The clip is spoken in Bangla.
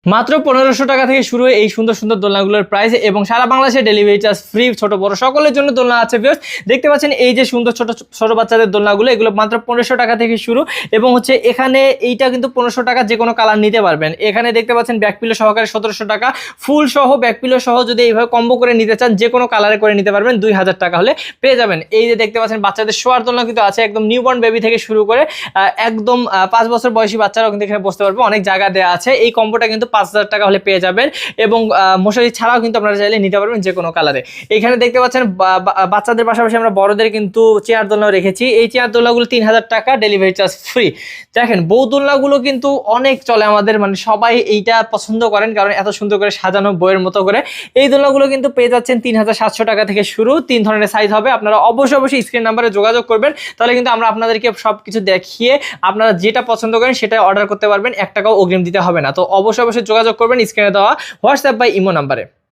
মাত্র ১৫০০ টাকা থেকে শুরু এই সুন্দর সুন্দর দোলনাগুলোর প্রাইস এবং সারা বাংলাদেশে ডেলিভারি চার্জ ফ্রি। ছোট বড় সকলের জন্য দোলনা আছে ভিউয়ার্স। দেখতে পাচ্ছেন এই যে সুন্দর ছোট ছোট বাচ্চাদের দোলনাগুলো, এগুলো মাত্র ১৫০০ টাকা থেকে শুরু এবং হচ্ছে এখানে এইটা কিন্তু ১৫০০ টাকা যে কোনো কালার নিতে পারবেন। এখানে দেখতে পাচ্ছেন ব্যাক পিলো সহকারে ১৭০০ টাকা, ফুল সহ ব্যাক পিলো সহ যদি এইভাবে কম্বো করে নিতে চান যে কোনো কালারে করে নিতে পারবেন, ২০০০ টাকা হলে পেয়ে যাবেন। এই যে দেখতে পাচ্ছেন বাচ্চাদের শোয়ার দোলনা কিন্তু আছে, একদম নিউবর্ন বেবি থেকে শুরু করে একদম ৫ বছর বয়সী বাচ্চারাও কিন্তু এখানে বসতে পারবে, অনেক জায়গা দেওয়া আছে। এই কম্বোটা কিন্তু ৫০০০ টাকা হলে পেয়ে যাবেন এবং মশারি ছাড়াও কিন্তু আপনারা চাইলে নিতে পারবেন যে কোনো কালারে। এখানে দেখতে পাচ্ছেন বাচ্চাদের পাশাপাশি আমরা বড়দের কিন্তু চেয়ার দোলনাও রেখেছি। এই চেয়ার দোলনাগুলো ৩০০০ টাকা, ডেলিভারি চার্জ ফ্রি। দেখেন বউ দোলনাগুলো কিন্তু অনেক চলে আমাদের, মানে সবাই এইটা পছন্দ করেন কারণ এত সুন্দর করে সাজানো বইয়ের মতো করে। এই দোলনাগুলো কিন্তু পেয়ে যাচ্ছেন ৩৭০০ টাকা থেকে শুরু, ৩ ধরনের সাইজ হবে। আপনারা অবশ্যই স্ক্রিন নাম্বারে যোগাযোগ করবেন, তাহলে কিন্তু আমরা আপনাদেরকে সবকিছু দেখিয়ে আপনারা যেটা পছন্দ করেন সেটা অর্ডার করতে পারবেন, ১ টাকাও অগ্রিম দিতে হবে না। তো অবশ্যই যোগাযোগ করবেন স্ক্রিনে দেওয়া হোয়াটসঅ্যাপ বা ইমো নাম্বারে।